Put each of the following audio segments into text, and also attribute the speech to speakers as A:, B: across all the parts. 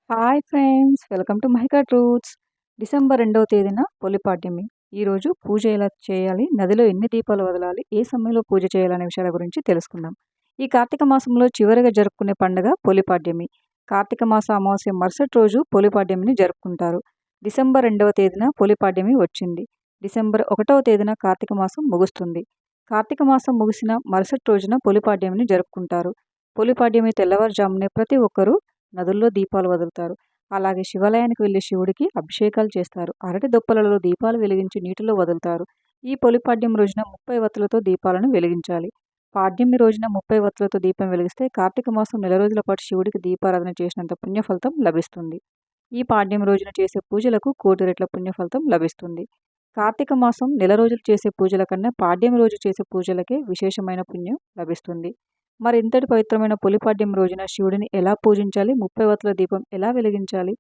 A: Hi friends! Welcome to Mahika truths. December 2వ తేదీన పొలిపాడ్యమి. ఈరోజు పూజ ఎలా చేయాలి? నదిలో ఎన్ని దీపాలు వదలాలి? ఏ సమయంలో పూజ చేయాలనే విషయాల గురించి తెలుసుకుందాం. ఈ కార్తీక మాసంలో చివరిగా జరుపుకునే పండుగ పొలిపాడ్యమి. కార్తీక మాస అమావాస్య మరుసటి రోజు పొలిపాడ్యమిని జరుపుకుంటారు. డిసెంబర్ 2వ తేదీన పొలిపాడ్యమి వచ్చింది. డిసెంబర్ 1వ తేదీన కార్తీక మాసం ముగుస్తుంది. కార్తీక మాసం ముగిసిన మరుసటి రోజున పొలిపాడ్యమిని జరుపుకుంటారు. పొలిపాడ్యమి తెల్లవారుజామునే ప్రతి ఒక్కరూ నదుల్లో దీపాలు వదులుతారు. అలాగే శివాలయానికి వెళ్లి శివుడికి అభిషేకాలు చేస్తారు. అరటి దొప్పలలో దీపాలు వెలిగించి నీటిలో వదులుతారు. ఈ పొలిపాడ్యం రోజున 30 వత్తులతో దీపాలను వెలిగించాలి. పాడ్యమి రోజున 30 వత్తులతో దీపం వెలిగిస్తే కార్తీక మాసం నెల రోజుల పాటు శివుడికి దీపారాధన చేసినంత పుణ్యఫలితం లభిస్తుంది. ఈ పాడ్యం రోజున చేసే పూజలకు కోటి రెట్ల పుణ్యఫలితం లభిస్తుంది. కార్తీక మాసం నెల రోజులు చేసే పూజల కన్నా పాడ్యం రోజు చేసే పూజలకే విశేషమైన పుణ్యం లభిస్తుంది. మరి ఇంతటి పవిత్రమైన పొలిపాడ్యం రోజున శివుడిని ఎలా పూజించాలి? 30 వత్తుల దీపం ఎలా వెలిగించాలి?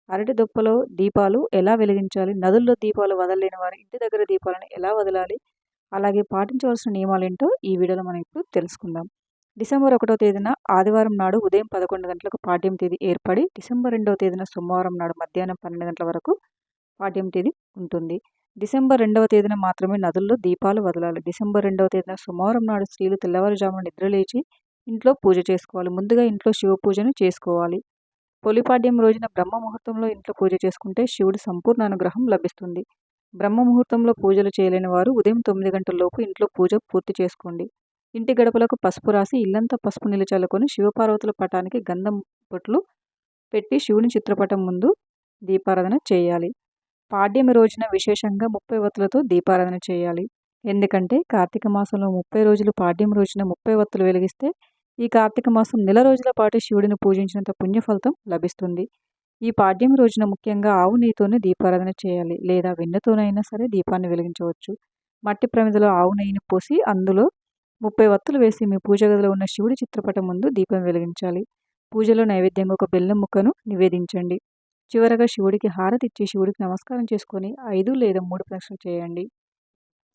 A: అరటి దొప్పలో దీపాలు ఎలా వెలిగించాలి? నదుల్లో దీపాలు వదలలేని వారు ఇంటి దగ్గర దీపాలను ఎలా వదలాలి? అలాగే పాటించవలసిన నియమాలేంటో ఈ వీడియోలో మనం ఇప్పుడు తెలుసుకుందాం. డిసెంబర్ 1వ తేదీన ఆదివారం నాడు ఉదయం 11 గంటలకు పాడ్యం తేదీ ఏర్పడి డిసెంబర్ 2వ తేదీన సోమవారం నాడు మధ్యాహ్నం 12 గంటల వరకు పాడ్యం తేదీ ఉంటుంది. డిసెంబర్ 2వ తేదీన మాత్రమే నదుల్లో దీపాలు వదలాలి. డిసెంబర్ 2వ తేదీన సోమవారం నాడు స్త్రీలు తెల్లవారుజామున నిద్రలేచి ఇంట్లో పూజ చేసుకోవాలి. ముందుగా ఇంట్లో శివ పూజను చేసుకోవాలి. పొలిపాడ్యం రోజున బ్రహ్మ ముహూర్తంలో ఇంట్లో పూజ చేసుకుంటే శివుడి సంపూర్ణ అనుగ్రహం లభిస్తుంది. బ్రహ్మ ముహూర్తంలో పూజలు చేయలేని వారు ఉదయం 9 గంటల లోపు ఇంట్లో పూజ పూర్తి చేసుకోండి. ఇంటి గడపలకు పసుపు రాసి ఇల్లంతా పసుపు నీళ్ళు చల్లుకొని శివపార్వతుల పటానికి గంధం బొట్లు పెట్టి శివుని చిత్రపటం ముందు దీపారాధన చేయాలి. పాడ్యమి రోజున విశేషంగా 30 వత్తులతో దీపారాధన చేయాలి. ఎందుకంటే కార్తీక మాసంలో 30 రోజులు పాడ్యం రోజున 30 వత్తులు వెలిగిస్తే ఈ కార్తీక మాసం నెల రోజుల పాటు శివుడిని పూజించినంత పుణ్యఫలితం లభిస్తుంది. ఈ పాడ్యం రోజున ముఖ్యంగా ఆవు నెయ్యితోనే దీపారాధన చేయాలి. లేదా వెన్నతోనైనా సరే దీపాన్ని వెలిగించవచ్చు. మట్టి ప్రమిదలో ఆవు నెయ్యిని పోసి అందులో 30 వత్తులు వేసి మీ పూజ గదిలో ఉన్న శివుడి చిత్రపటం ముందు దీపం వెలిగించాలి. పూజలో నైవేద్యంగా ఒక బెల్లం ముక్కను నివేదించండి. చివరగా శివుడికి హారతి ఇచ్చి శివుడికి నమస్కారం చేసుకొని 5 లేదా 3 ప్రదక్షిణలు చేయండి.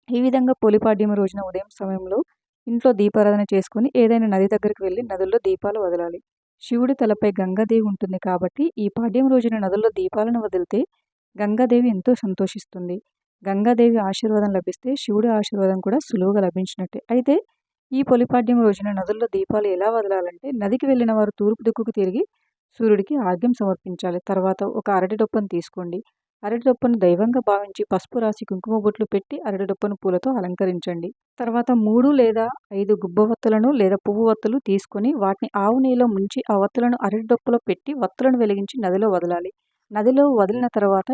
A: ఈ విధంగా పొలిపాడ్యం రోజున ఉదయం సమయంలో ఇంట్లో దీపారాధన చేసుకుని ఏదైనా నది దగ్గరికి వెళ్ళి నదుల్లో దీపాలు వదలాలి. శివుడి తలపై గంగాదేవి ఉంటుంది కాబట్టి ఈ పాడ్యం రోజున నదుల్లో దీపాలను వదిలితే గంగాదేవి ఎంతో సంతోషిస్తుంది. గంగాదేవి ఆశీర్వాదం లభిస్తే శివుడి ఆశీర్వాదం కూడా సులువుగా లభించినట్టే. అయితే ఈ పొలిపాడ్యం రోజున నదుల్లో దీపాలు ఎలా వదలాలంటే నదికి వెళ్ళిన వారు తూర్పు దిక్కుకు తిరిగి సూర్యుడికి ఆర్ఘ్యం సమర్పించాలి. తర్వాత ఒక అరటి డొప్పను తీసుకోండి. అరటి డొప్పను దైవంగా భావించి పసుపు రాసి కుంకుమ బొట్లు పెట్టి అరటి డొప్పను పూలతో అలంకరించండి. తర్వాత 3 లేదా 5 గుబ్బ వత్తులను లేదా పువ్వు వత్తులు తీసుకొని వాటిని ఆవు నెయ్యిలో ముంచి ఆ వత్తులను అరటి డొప్పలో పెట్టి వత్తులను వెలిగించి నదిలో వదలాలి. నదిలో వదిలిన తర్వాత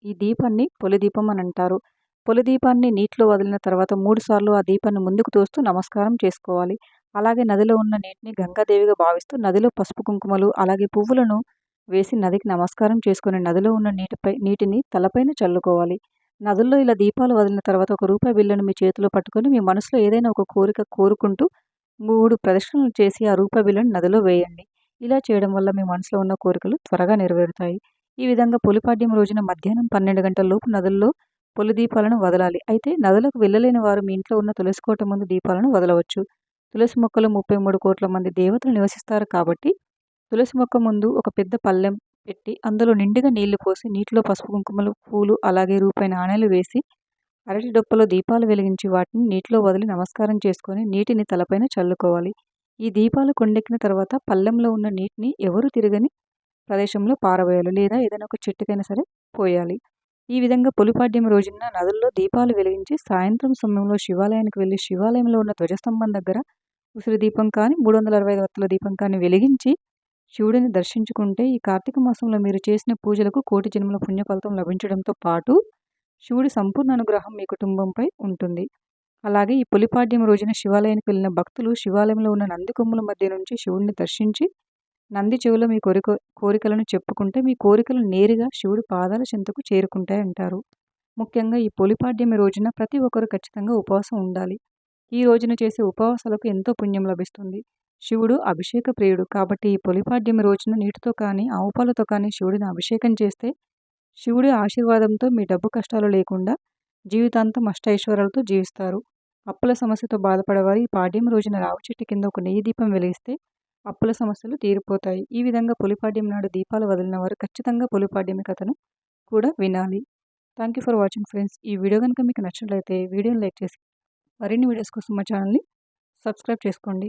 A: ఈ దీపాన్ని పొలిదీపం అని అంటారు. పొలిదీపాన్ని నీటిలో వదిలిన తర్వాత 3 సార్లు ఆ దీపాన్ని ముందుకు తోస్తూ నమస్కారం చేసుకోవాలి. అలాగే నదిలో ఉన్న నీటిని గంగాదేవిగా భావిస్తూ నదిలో పసుపు కుంకుమలు అలాగే పువ్వులను వేసి నదికి నమస్కారం చేసుకొని నదిలో ఉన్న నీటిని తలపైన చల్లుకోవాలి. నదుల్లో ఇలా దీపాలు వదిలిన తర్వాత ఒక రూపాయి బిళ్ళను మీ చేతిలో పట్టుకొని మీ మనసులో ఏదైనా ఒక కోరిక కోరుకుంటూ 3 ప్రదక్షిణలు చేసి ఆ రూపాయి బిళ్ళను నదిలో వేయండి. ఇలా చేయడం వల్ల మీ మనసులో ఉన్న కోరికలు త్వరగా నెరవేరుతాయి. ఈ విధంగా పొలిపాడ్యం రోజున మధ్యాహ్నం 12 గంటల లోపు నదుల్లో పొలి దీపాలను వదలాలి. అయితే నదులకు వెళ్ళలేని వారు మీ ఇంట్లో ఉన్న తులసి కోట ముందు దీపాలను వదలవచ్చు. తులసి మొక్కలో 33 కోట్ల మంది దేవతలు నివసిస్తారు కాబట్టి తులసి మొక్క ముందు ఒక పెద్ద పళ్ళెం పెట్టి అందులో నిండుగా నీళ్లు పోసి నీటిలో పసుపు కుంకుమలు పూలు అలాగే రూపాయి నాణేలు వేసి అరటి డొప్పలో దీపాలు వెలిగించి వాటిని నీటిలో వదిలి నమస్కారం చేసుకొని నీటిని తలపైన చల్లుకోవాలి. ఈ దీపాలు కొండెక్కిన తర్వాత పళ్ళెంలో ఉన్న నీటిని ఎవరు తిరగని ప్రదేశంలో పారవేయాలి లేదా ఏదైనా ఒక చెట్టుకైనా సరే పోయాలి. ఈ విధంగా పొలిపాడ్యం రోజున నదుల్లో దీపాలు వెలిగించి సాయంత్రం సమయంలో శివాలయానికి వెళ్ళి శివాలయంలో ఉన్న ధ్వజస్తంభం దగ్గర ఉసిరి దీపం కానీ 365 వత్తుల దీపం కానీ వెలిగించి శివుడిని దర్శించుకుంటే ఈ కార్తీక మాసంలో మీరు చేసిన పూజలకు కోటి జన్మల పుణ్యఫలితం లభించడంతో పాటు శివుడి సంపూర్ణ అనుగ్రహం మీ కుటుంబంపై ఉంటుంది. అలాగే ఈ పొలిపాడ్యం రోజున శివాలయానికి వెళ్ళిన భక్తులు శివాలయంలో ఉన్న నంది కొమ్ముల మధ్య నుంచి శివుడిని దర్శించి నంది చెవిలో మీ కోరికలను చెప్పుకుంటే మీ కోరికలు నేరుగా శివుడి పాదాల చెంతకు చేరుకుంటాయంటారు. ముఖ్యంగా ఈ పొలిపాడ్యమి రోజున ప్రతి ఒక్కరు ఖచ్చితంగా ఉపవాసం ఉండాలి. ఈ రోజున చేసే ఉపవాసాలకు ఎంతో పుణ్యం లభిస్తుంది. శివుడు అభిషేక ప్రియుడు కాబట్టి ఈ పొలిపాడ్యమి రోజున నీటితో కానీ ఆవు పాలతో కానీ శివుడిని అభిషేకం చేస్తే శివుడి ఆశీర్వాదంతో మీ డబ్బు కష్టాలు లేకుండా జీవితాంతం అష్టైశ్వర్యాలతో జీవిస్తారు. అప్పుల సమస్యతో బాధపడేవారు ఈ పాడ్యం రోజున రావి చెట్టు కింద ఒక నెయ్యి దీపం వెలిగిస్తే అప్పుల సమస్యలు తీరిపోతాయి. ఈ విధంగా పొలిపాడ్యం నాడు దీపాలు వదిలిన వారు ఖచ్చితంగా పొలిపాడ్యమి కథను కూడా వినాలి. Thank you for watching friends. ఈ వీడియో కనుక మీకు నచ్చినట్లయితే వీడియోని లైక్ చేసి మరిన్ని వీడియోస్ కోసం మా ఛానల్ని సబ్స్క్రైబ్ చేసుకోండి.